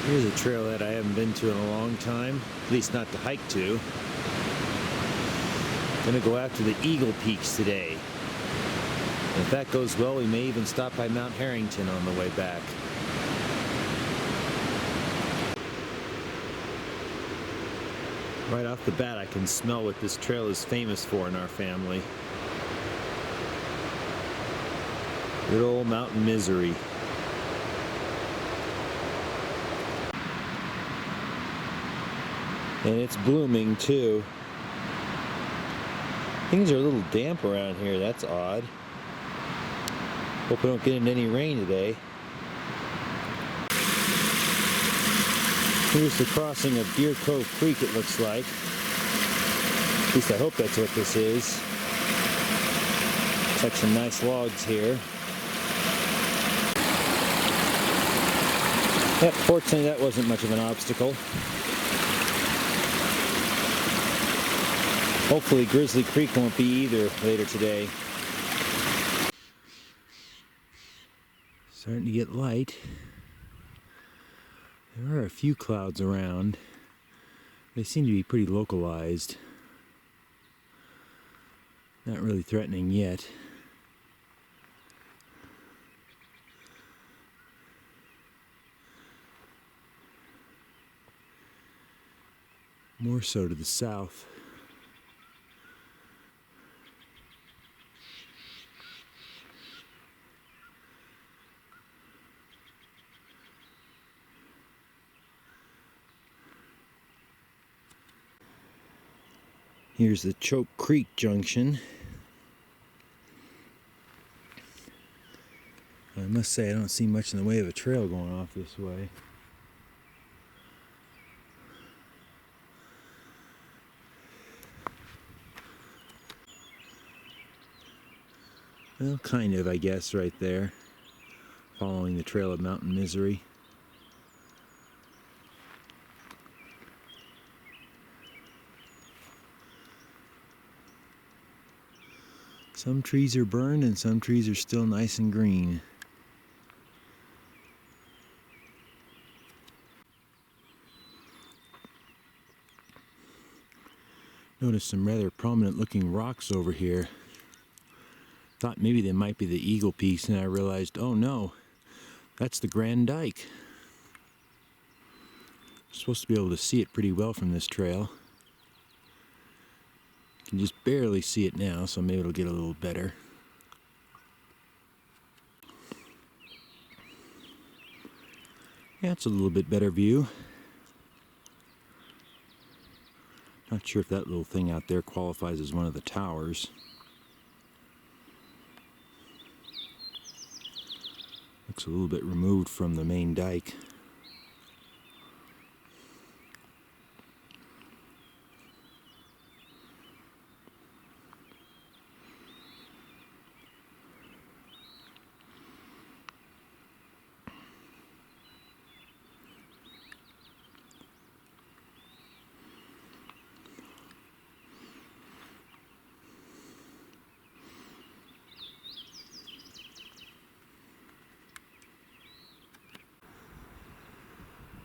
Here's a trail that I haven't been to in a long time, at least not to hike to. Gonna go after the Eagle Peaks today. And if that goes well, we may even stop by Mount Harrington on the way back. Right off the bat, I can smell what this trail is famous for in our family. Good old Mountain Misery. And it's blooming too. Things are a little damp around here, that's odd. Hope we don't get into any rain today. Here's the crossing of Deer Cove Creek, it looks like. At least I hope that's what this is. Looks like some nice logs here. Yep, fortunately that wasn't much of an obstacle. Hopefully Grizzly Creek won't be either later today. Starting to get light. There are a few clouds around. They seem to be pretty localized. Not really threatening yet. More so to the south. Here's the Choke Creek Junction. I must say I don't see much in the way of a trail going off this way. Well, kind of, I guess, right there. Following the trail of Mountain Misery. Some trees are burned and some trees are still nice and green. Notice some rather prominent looking rocks over here. Thought maybe they might be the Eagle Peaks, and I realized, oh no, that's the Grand Dike. Supposed to be able to see it pretty well from this trail. Can just barely see it now, so maybe it'll get a little better. Yeah, it's a little bit better view. Not sure if that little thing out there qualifies as one of the towers. Looks a little bit removed from the main dike.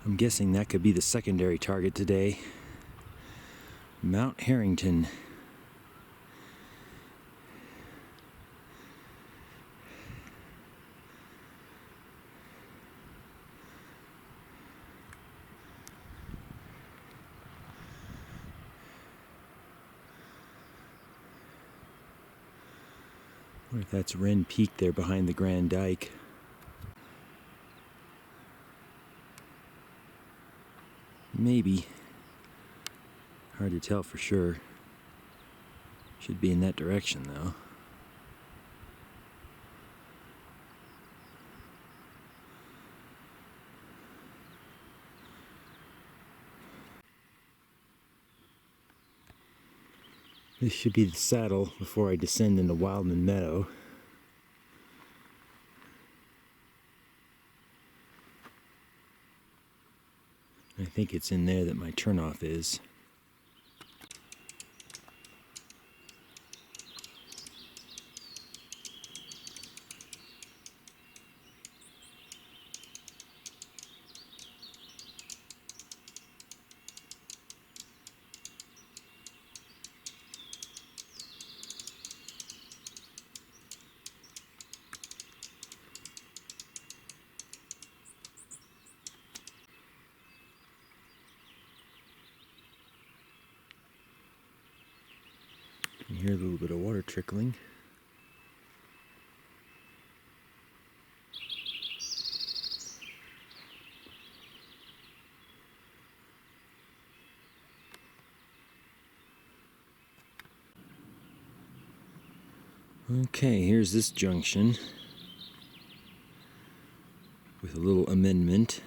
I'm guessing that could be the secondary target today. Mount Harrington. I wonder if that's Wren Peak there behind the Grand Dike. Maybe. Hard to tell for sure. Should be in that direction though. This should be the saddle before I descend into Wildman Meadow. I think it's in there that my turnoff is. hear a little bit of water trickling. Okay, here's this junction with a little amendment.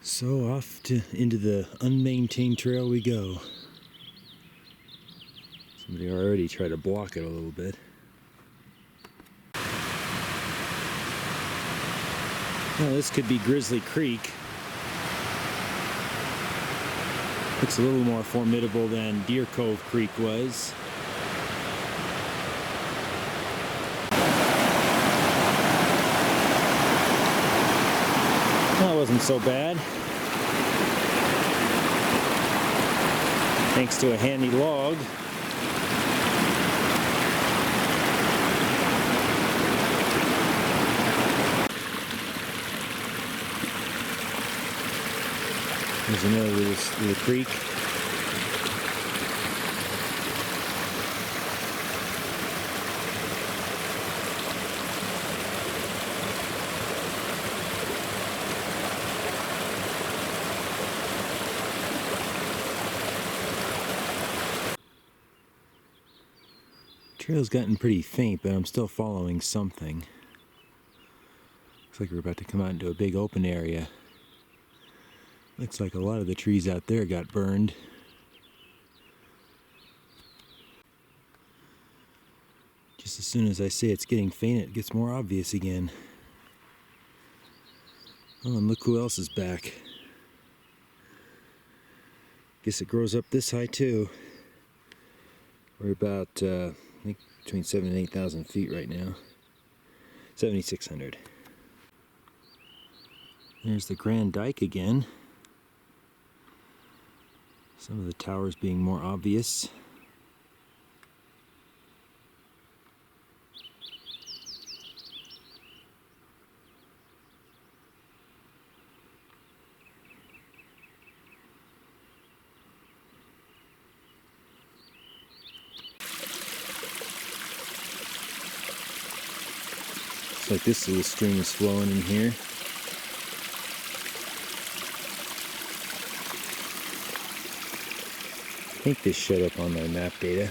So off into the unmaintained trail we go. Somebody already tried to block it a little bit. Well, this could be Grizzly Creek. Looks a little more formidable than Deer Cove Creek was. That wasn't so bad. Thanks to a handy log. There's another little creek. Trail's gotten pretty faint, but I'm still following something. Looks like we're about to come out into a big open area. Looks like a lot of the trees out there got burned. Just as soon as I say it's getting faint, it gets more obvious again. Oh, and look who else is back. Guess it grows up this high too. We're about, I think, between 7,000 and 8,000 feet right now. 7,600. There's the Grand Dike again. Some of the towers being more obvious. Looks like this little stream is flowing in here. I think this showed up on my map data.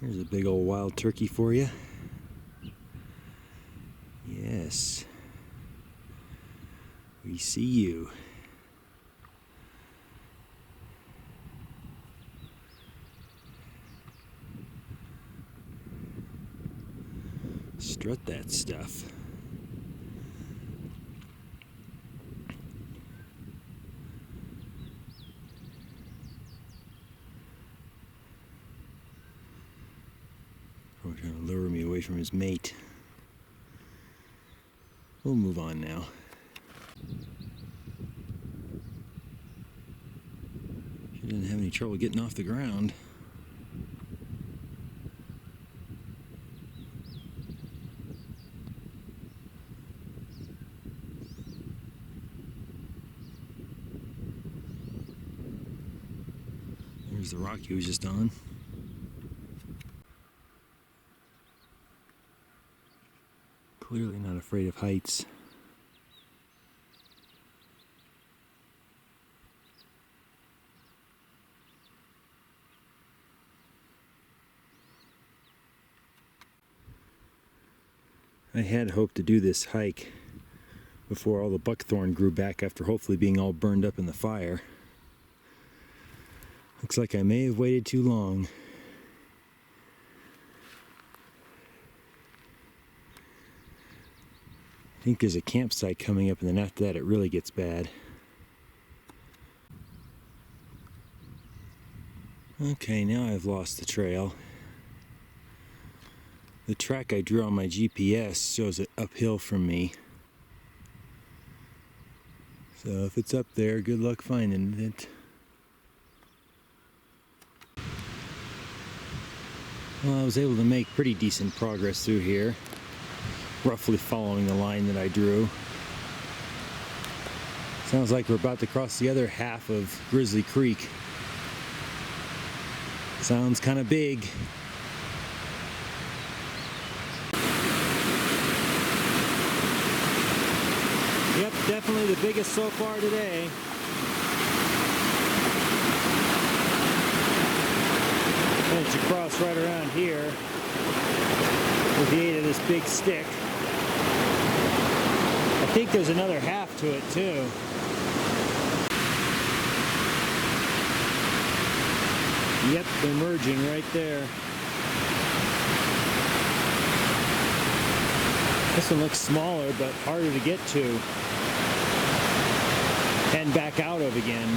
Here's a big old wild turkey for you. Yes. We see you. Strut that stuff. Probably trying to lure me away from his mate. We'll move on now. She didn't have any trouble getting off the ground. There's the rock he was just on. Clearly not afraid of heights. I had hoped to do this hike before all the buckthorn grew back after hopefully being all burned up in the fire. Looks like I may have waited too long. I think there's a campsite coming up, and then after that it really gets bad. Okay, now I've lost the trail. The track I drew on my GPS shows it uphill from me. So if it's up there, good luck finding it. Well, I was able to make pretty decent progress through here, roughly following the line that I drew. Sounds like we're about to cross the other half of Grizzly Creek. Sounds kind of big. Yep, definitely the biggest so far today. Finish across right around here with the aid of this big stick. I think there's another half to it too. Yep, they're merging right there. This one looks smaller but harder to get to and back out of again.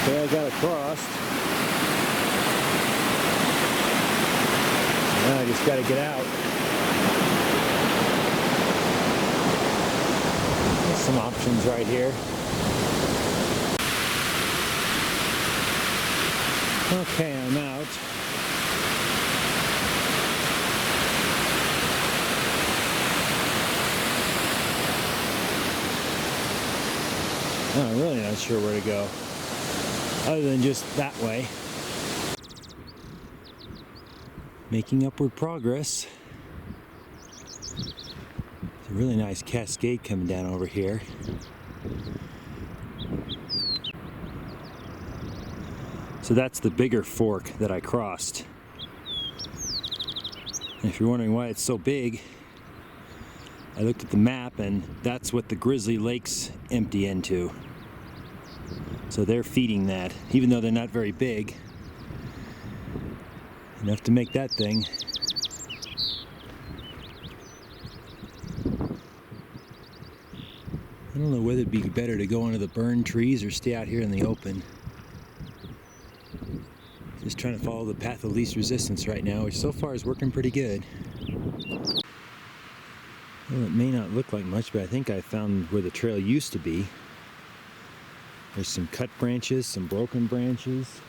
Okay, I got it crossed. Now I just got to get out. There's some options right here. Okay, I'm out. I'm really not sure where to go, other than just that way. Making upward progress. It's a really nice cascade coming down over here. So that's the bigger fork that I crossed. And if you're wondering why it's so big, I looked at the map and that's what the Grizzly Lakes empty into. So they're feeding that, even though they're not very big. Enough to make that thing. I don't know whether it'd be better to go into the burned trees or stay out here in the open. Just trying to follow the path of least resistance right now, which so far is working pretty good. Well, it may not look like much, but I think I found where the trail used to be. There's some cut branches, some broken branches.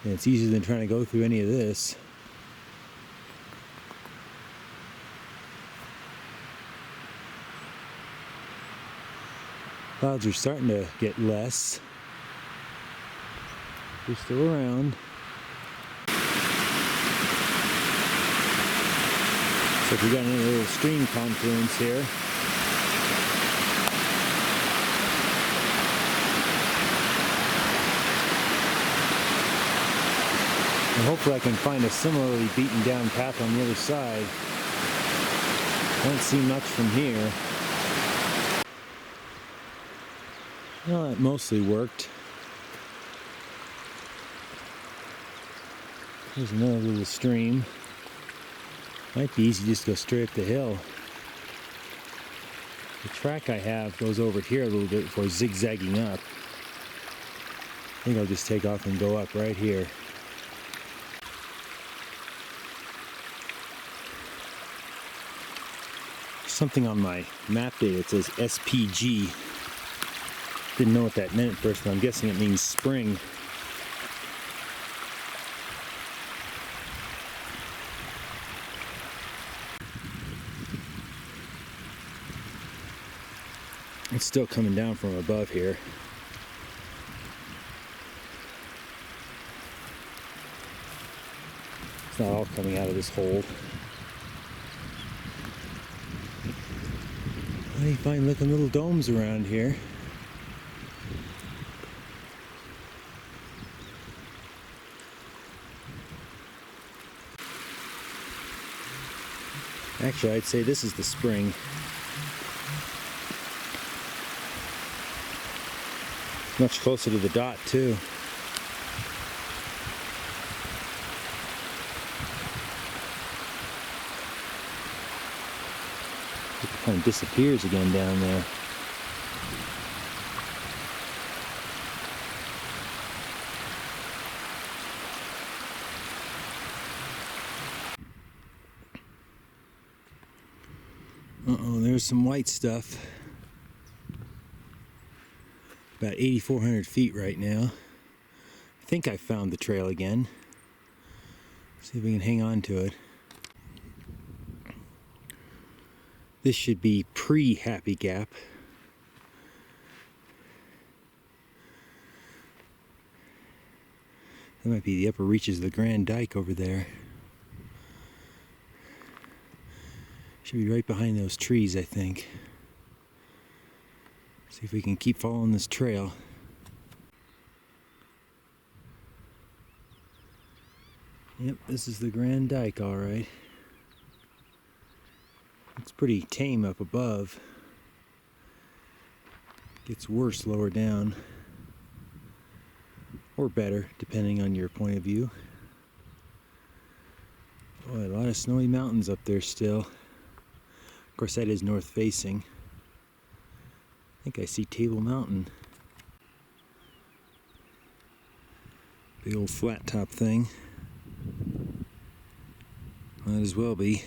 And it's easier than trying to go through any of this. Clouds are starting to get less. They're still around. So if we got another little stream confluence here. And hopefully I can find a similarly beaten down path on the other side. Don't see much from here. Well, that mostly worked. There's another little stream. Might be easy just to go straight up the hill. The track I have goes over here a little bit before zigzagging up. I think I'll just take off and go up right here. Something on my map data that says SPG. Didn't know what that meant at first, but I'm guessing it means spring. It's still coming down from above here. It's not all coming out of this hole. Funny fine looking little domes around here. Actually, I'd say this is the spring. Much closer to the dot too. It kind of disappears again down there. Uh-oh, there's some white stuff. About 8,400 feet right now. I think I found the trail again. See if we can hang on to it. This should be pre-Happy Gap. That might be the upper reaches of the Grand Dike over there. Should be right behind those trees, I think. See if we can keep following this trail. Yep, this is the Grand Dike, all right. It's pretty tame up above. Gets worse lower down. Or better, depending on your point of view. Boy, a lot of snowy mountains up there still. Of course, that is north facing. I think I see Table Mountain. Big old flat top thing. Might as well be.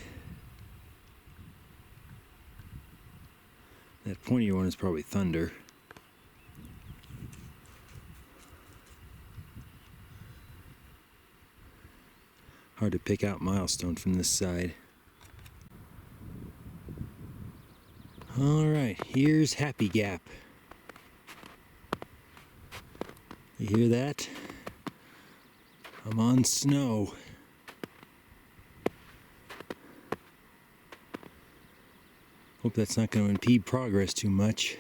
That pointier one is probably Thunder. Hard to pick out Milestone from this side. Alright, here's Happy Gap. You hear that? I'm on snow. Hope that's not going to impede progress too much.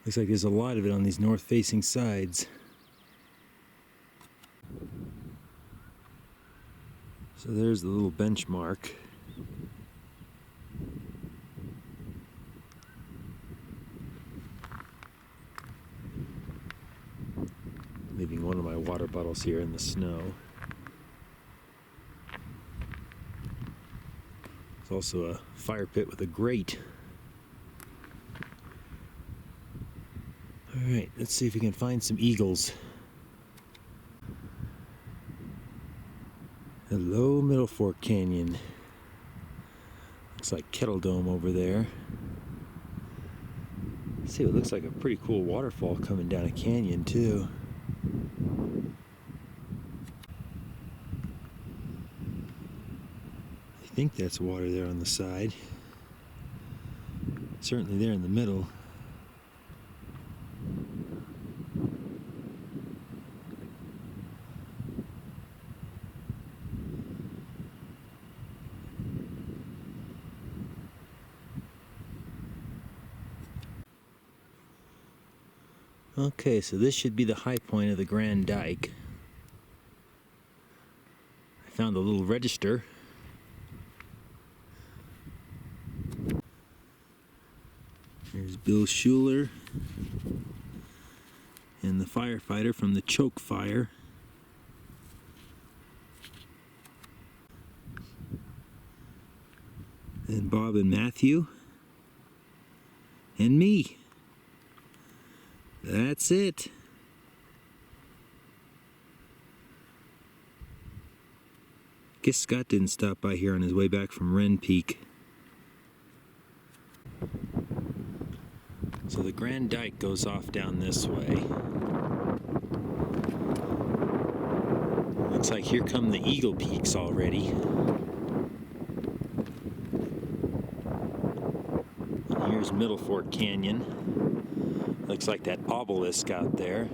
Looks like there's a lot of it on these north-facing sides. So there's the little benchmark. Leaving one of my water bottles here in the snow. There's also a fire pit with a grate. Alright, let's see if we can find some eagles. Hello, Middle Fork Canyon. Looks like Kettle Dome over there. See, it looks like a pretty cool waterfall coming down a canyon, too. I think that's water there on the side. Certainly there in the middle. Okay, so this should be the high point of the Grand Dike. I found a little register. There's Bill Schuler and the firefighter from the choke fire. And Bob and Matthew. And me. That's it. Guess Scott didn't stop by here on his way back from Wren Peak. So the Grand Dike goes off down this way. Looks like here come the Eagle Peaks already. And here's Middle Fork Canyon. Looks like that obelisk out there.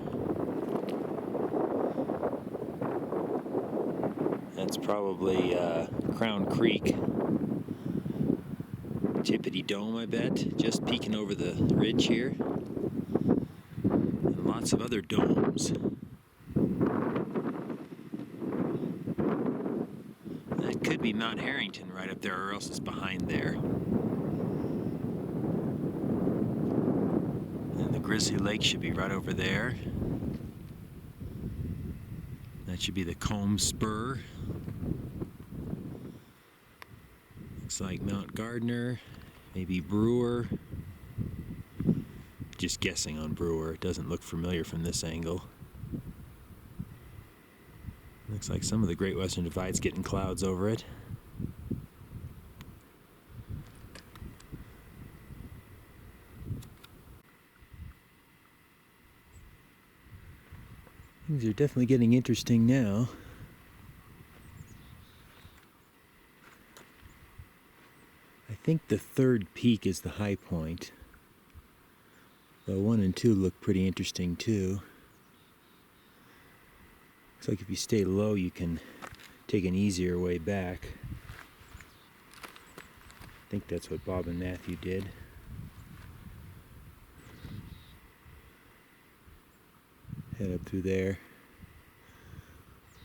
That's probably Crown Creek. Tippity Dome, I bet. Just peeking over the ridge here. And lots of other domes. That could be Mount Harrington right up there, or else it's behind there. Grizzly Lake should be right over there. That should be the Combe Spur. Looks like Mount Gardner, maybe Brewer. Just guessing on Brewer. It doesn't look familiar from this angle. Looks like some of the Great Western Divide's getting clouds over it. Things are definitely getting interesting now. I think the third peak is the high point. Though 1 and 2 look pretty interesting too. Looks like if you stay low you can take an easier way back. I think that's what Bob and Matthew did. Head up through there.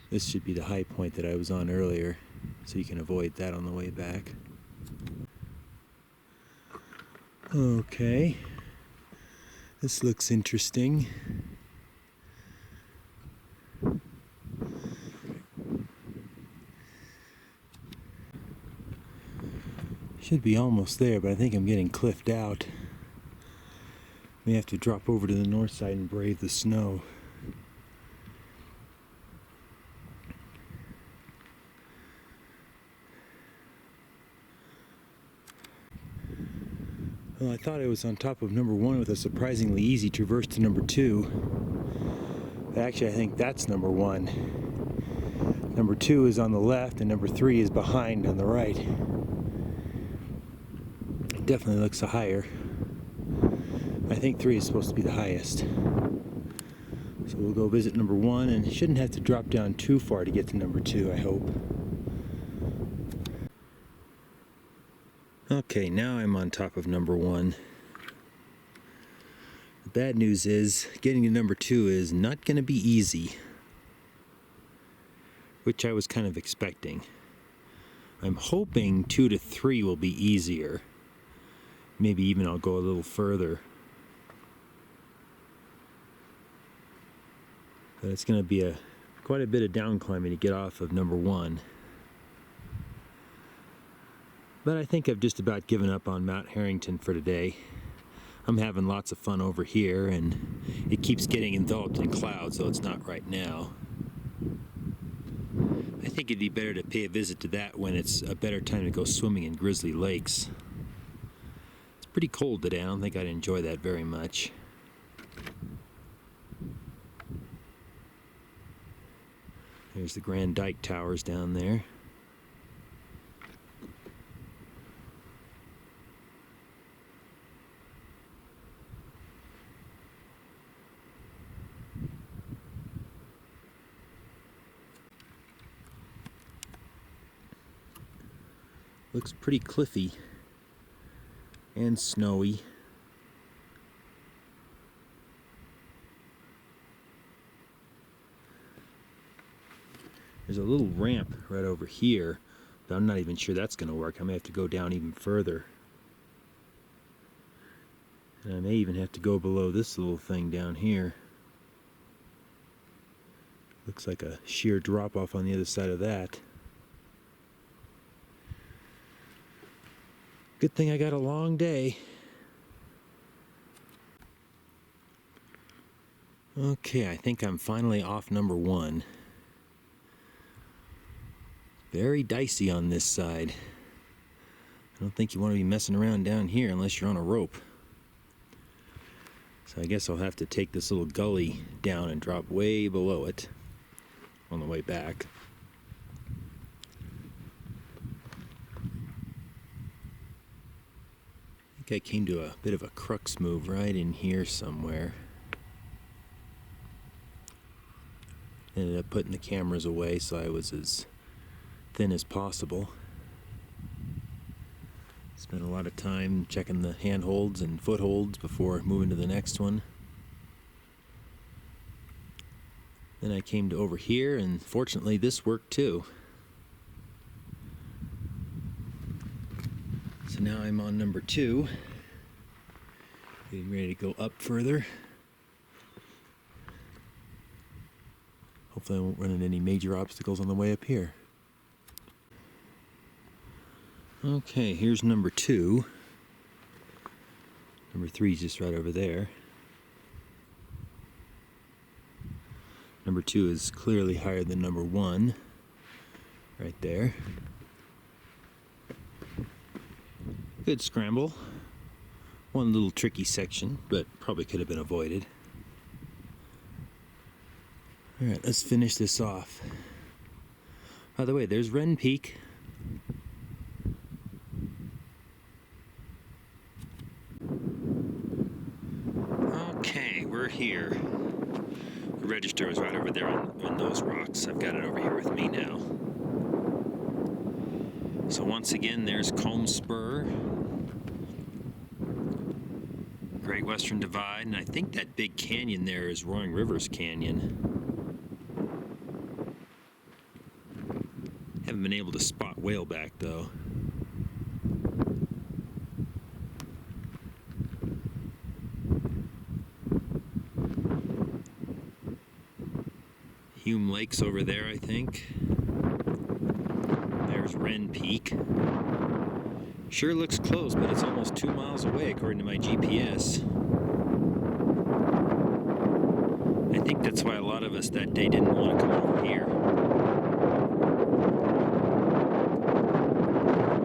This should be the high point that I was on earlier, so you can avoid that on the way back. Okay, this looks interesting. Should be almost there, but I think I'm getting cliffed out. May have to drop over to the north side and brave the snow. Well, I thought I was on top of number 1 with a surprisingly easy traverse to number 2. But actually, I think that's number 1. Number 2 is on the left, and number 3 is behind on the right. It definitely looks higher. I think 3 is supposed to be the highest. So we'll go visit number 1, and it shouldn't have to drop down too far to get to number 2, I hope. Okay, now I'm on top of number 1. The bad news is, getting to number 2 is not going to be easy. Which I was kind of expecting. I'm hoping 2 to 3 will be easier. Maybe even I'll go a little further. But it's going to be quite a bit of down climbing to get off of number 1. But I think I've just about given up on Mount Harrington for today. I'm having lots of fun over here, and it keeps getting enveloped in clouds, though it's not right now. I think it'd be better to pay a visit to that when it's a better time to go swimming in Grizzly Lakes. It's pretty cold today. I don't think I'd enjoy that very much. There's the Grand Dike towers down there. Looks pretty cliffy and snowy. There's a little ramp right over here, but I'm not even sure that's going to work. I may have to go down even further. And I may even have to go below this little thing down here. Looks like a sheer drop off on the other side of that. Good thing I got a long day. Okay, I think I'm finally off number 1. Very dicey on this side. I don't think you want to be messing around down here unless you're on a rope. So I guess I'll have to take this little gully down and drop way below it on the way back. I think I came to a bit of a crux move right in here somewhere. Ended up putting the cameras away so I was as thin as possible. Spent a lot of time checking the handholds and footholds before moving to the next one. Then I came to over here, and fortunately this worked too. So now I'm on number 2. Getting ready to go up further. Hopefully I won't run into any major obstacles on the way up here. Okay, here's number 2. Number 3 is just right over there. Number 2 is clearly higher than number 1. Right there. Good scramble. One little tricky section, but probably could have been avoided. Alright, let's finish this off. By the way, there's Wren Peak. Okay, we're here. The register was right over there on those rocks. I've got it over here with me now. So once again, there's Combe Spur, Great Western Divide, and I think that big canyon there is Roaring Rivers Canyon. Haven't been able to spot whaleback though. Hume Lake's over there, I think. There's Wren Peak. Sure looks close, but it's almost 2 miles away according to my GPS. I think that's why a lot of us that day didn't want to come over here.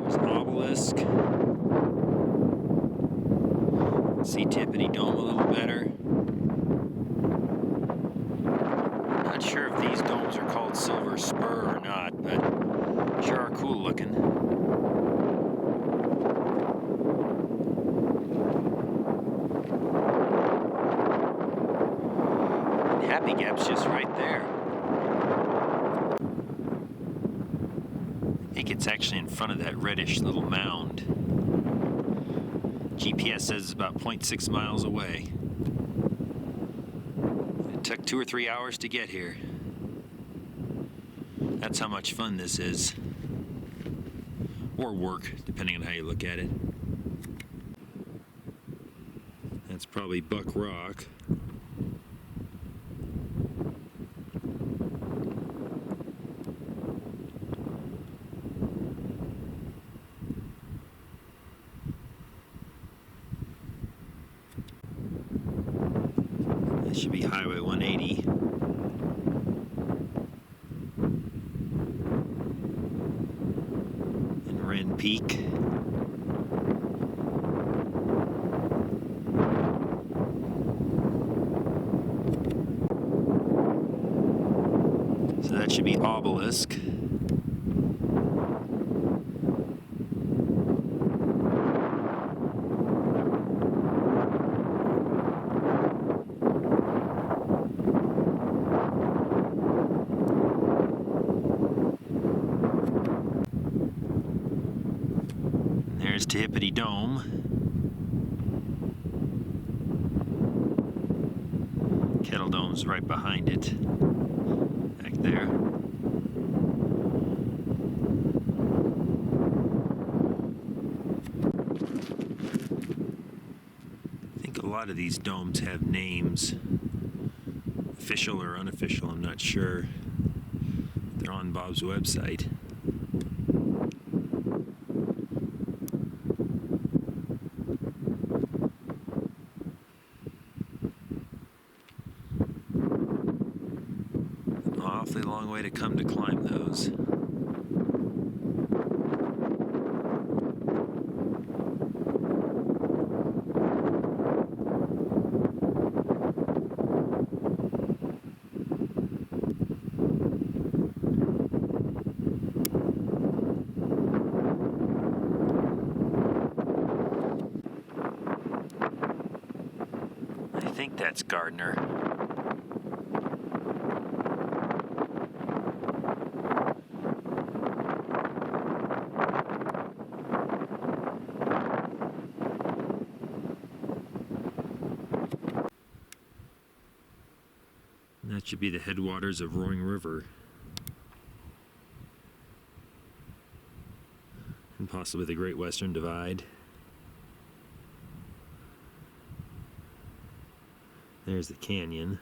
There's an obelisk. See Tippity Dome a little better. Not sure if these domes are called Silver Spur or not, but sure are cool looking. And Happy Gap's just right there. I think it's actually in front of that reddish little mound. GPS says it's about 0.6 miles away. It took 2 or 3 hours to get here. That's how much fun this is. Or work, depending on how you look at it. That's probably Buck Rock. That should be Highway 180. And Wren Peak. So that should be Obelisk. There's Tippity Dome. Kettle Dome's right behind it. Back there. I think a lot of these domes have names. Official or unofficial, I'm not sure. They're on Bob's website. Awfully long way to come to climb those. I think that's Gardner. That should be the headwaters of Roaring River. And possibly the Great Western Divide. There's the canyon.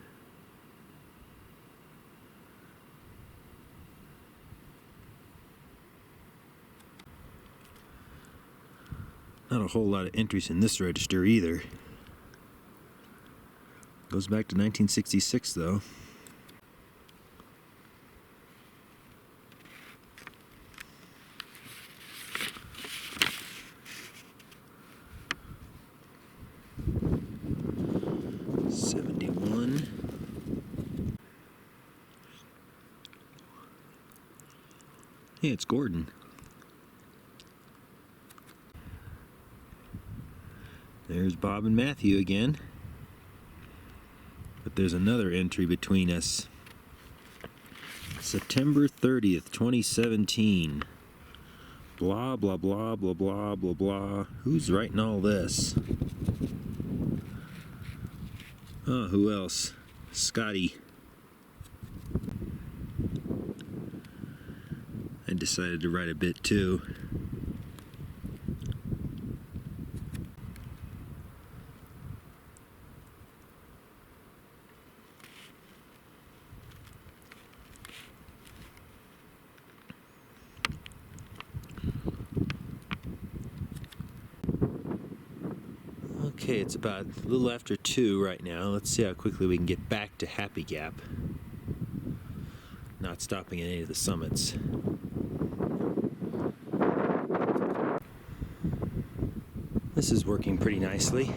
Not a whole lot of entries in this register either. Goes back to 1966 though. Hey, it's Gordon. There's Bob and Matthew again. But there's another entry between us. September 30th, 2017. Blah, blah, blah, blah, blah, blah, blah. Who's writing all this? Oh, who else? Scotty. I decided to write a bit too. Okay, it's about a little after 2 right now. Let's see how quickly we can get back to Happy Gap. Not stopping at any of the summits. This is working pretty nicely.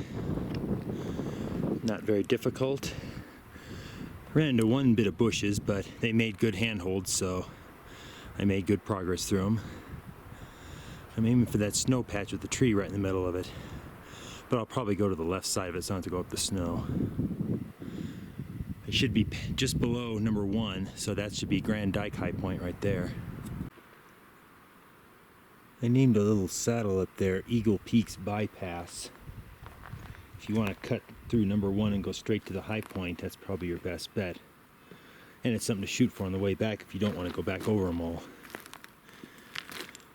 Not very difficult. Ran into one bit of bushes, but they made good handholds, so I made good progress through them. I'm aiming for that snow patch with the tree right in the middle of it. But I'll probably go to the left side of it so I don't have to go up the snow. It should be just below number 1, so that should be Grand Dike high point right there. I named a little saddle up there Eagle Peaks Bypass. If you want to cut through number 1 and go straight to the high point, that's probably your best bet. And it's something to shoot for on the way back if you don't want to go back over them all.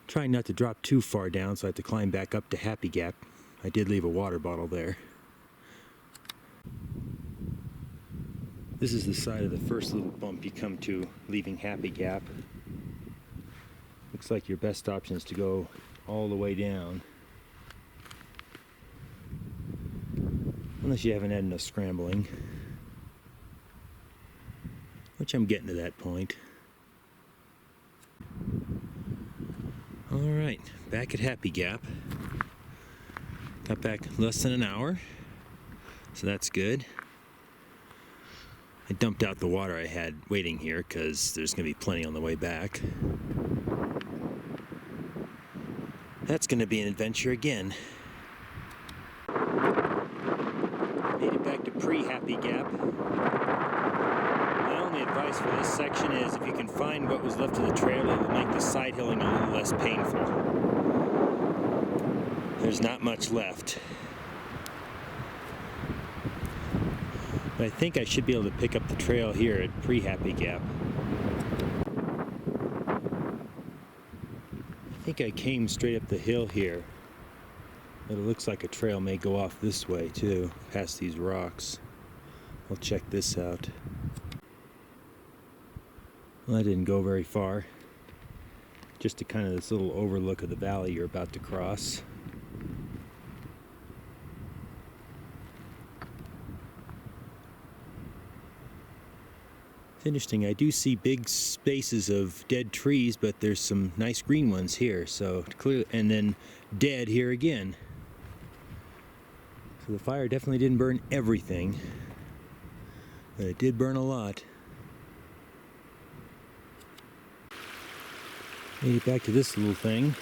Trying not to drop too far down so I have to climb back up to Happy Gap. I did leave a water bottle there. This is the side of the first little bump you come to leaving Happy Gap. Looks like your best option is to go all the way down. Unless you haven't had enough scrambling. Which I'm getting to that point. Alright, back at Happy Gap. Got back less than an hour, so that's good. I dumped out the water I had waiting here because there's going to be plenty on the way back. That's going to be an adventure again. Made it back to pre-Happy Gap. My only advice for this section is if you can find what was left of the trail, it will make the side hilling a little less painful. There's not much left. But I think I should be able to pick up the trail here at pre-Happy Gap. I think I came straight up the hill here. But it looks like a trail may go off this way too, past these rocks. I'll check this out. Well, I didn't go very far. Just to kind of this little overlook of the valley you're about to cross. It's interesting, I do see big spaces of dead trees, but there's some nice green ones here, so clearly, and then dead here again. So the fire definitely didn't burn everything, but it did burn a lot. Made it back to this little thing.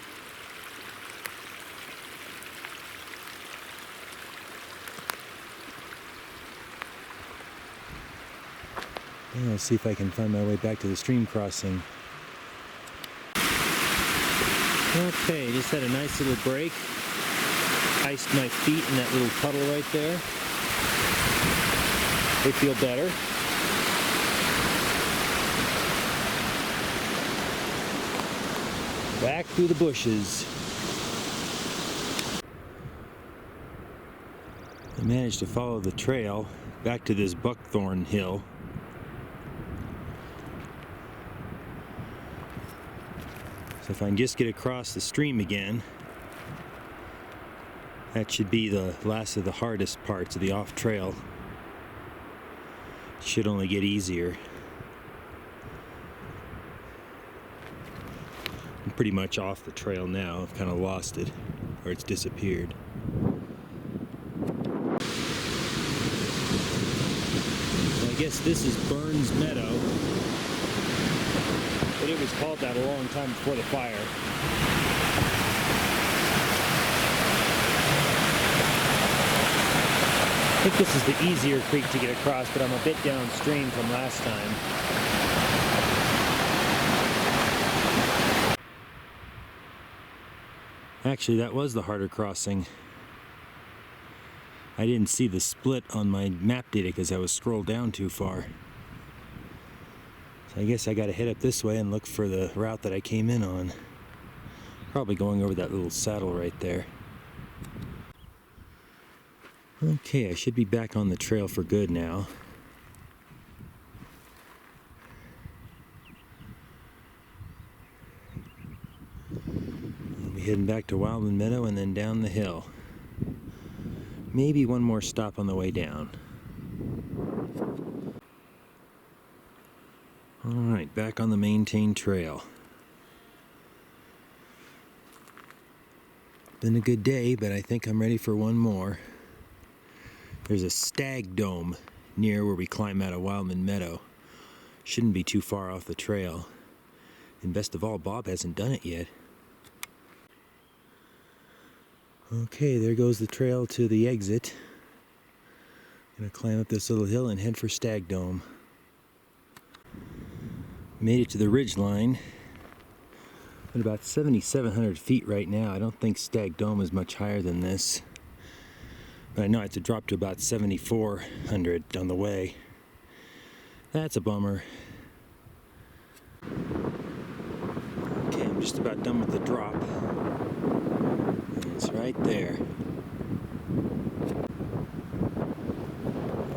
And I'll see if I can find my way back to the stream crossing. Okay, just had a nice little break. Iced my feet in that little puddle right there. They feel better. Back through the bushes. I managed to follow the trail back to this buckthorn hill. So if I can just get across the stream again, that should be the last of the hardest parts of the off trail. It should only get easier. I'm pretty much off the trail now. I've kind of lost it, or it's disappeared. Well, I guess this is Burns Meadow. But but it was called that a long time before the fire. I think this is the easier creek to get across, but I'm a bit downstream from last time. Actually, that was the harder crossing. I didn't see the split on my map data because I was scrolled down too far. So I guess I gotta head up this way and look for the route that I came in on. Probably going over that little saddle right there. Okay, I should be back on the trail for good now. I'll be heading back to Wildman Meadow and then down the hill. Maybe one more stop on the way down. Alright, back on the maintained trail. Been a good day, but I think I'm ready for one more. There's a stag dome near where we climb out of Wildman Meadow. Shouldn't be too far off the trail. And best of all, Bob hasn't done it yet. Okay, there goes the trail to the exit. Gonna climb up this little hill and head for Stag Dome. Made it to the ridge line. At about 7,700 feet right now. I don't think Stag Dome is much higher than this. But I know I have to drop to about 7,400 on the way. That's a bummer. Okay, I'm just about done with the drop. It's right there.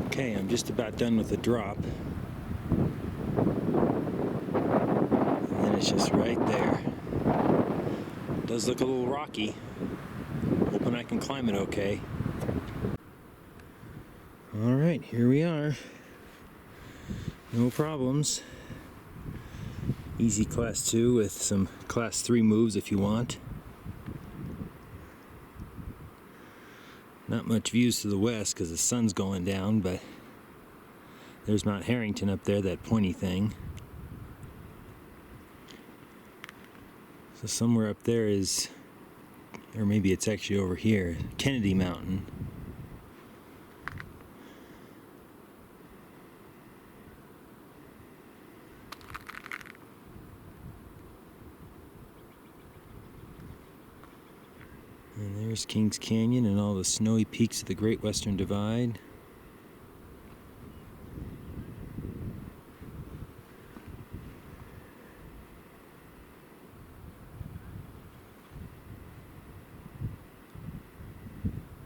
Okay, I'm just about done with the drop. And then it's just right there. It does look a little rocky. Hoping I can climb it okay. Alright, here we are. No problems. Easy class 2 with some class 3 moves if you want. Not much views to the west because the sun's going down, but there's Mount Harrington up there, that pointy thing. So somewhere up there is, or maybe it's actually over here, Kennedy Mountain. And there's Kings Canyon and all the snowy peaks of the Great Western Divide.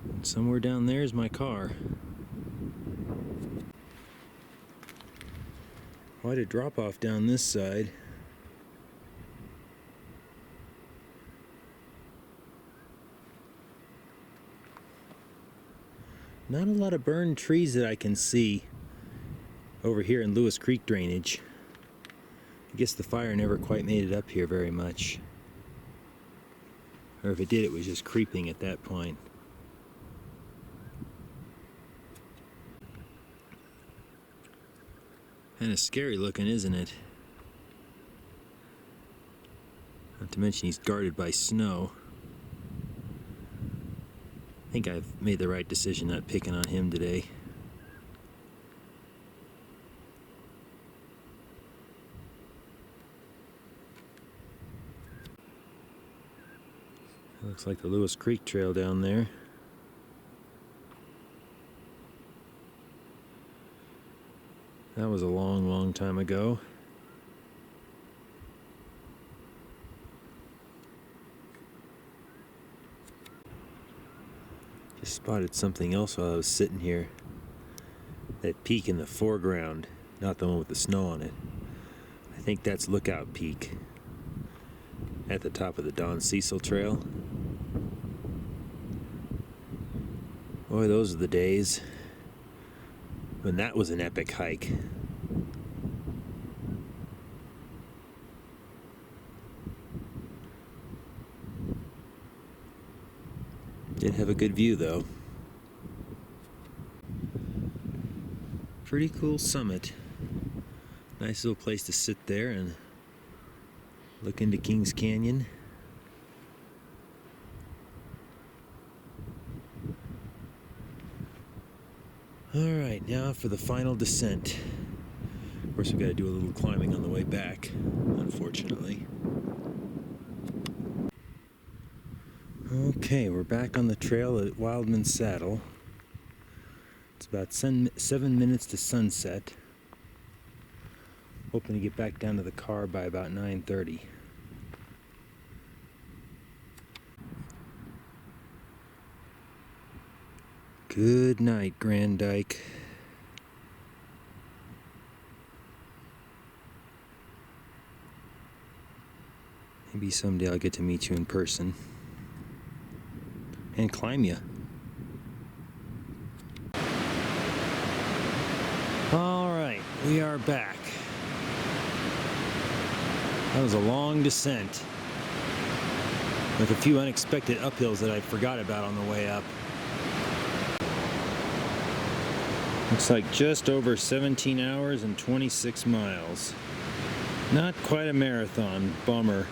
And somewhere down there is my car. Quite a drop off down this side. Not a lot of burned trees that I can see over here in Lewis Creek drainage. I guess the fire never quite made it up here very much. Or if it did, it was just creeping at that point. Kind of scary looking, isn't it? Not to mention he's guarded by snow. I think I've made the right decision not picking on him today. Looks like the Lewis Creek Trail down there. That was a long, long time ago. Just spotted something else while I was sitting here. That peak in the foreground, not the one with the snow on it. I think that's Lookout Peak at the top of the Don Cecil Trail. Boy, those are the days when that was an epic hike. Did have a good view though. Pretty cool summit. Nice little place to sit there and Look into Kings Canyon. Alright, now for the final descent. Of course, we've got to do a little climbing on the way back, unfortunately. Okay, we're back on the trail at Wildman's Saddle. It's about 7 minutes to sunset. Hoping to get back down to the car by about 9:30. Good night, Grand Dike. Maybe someday I'll get to meet you in person and climb you. All right, we are back. That was a long descent with a few unexpected uphills that I forgot about on the way up. Looks like just over 17 hours and 26 miles. Not quite a marathon, bummer.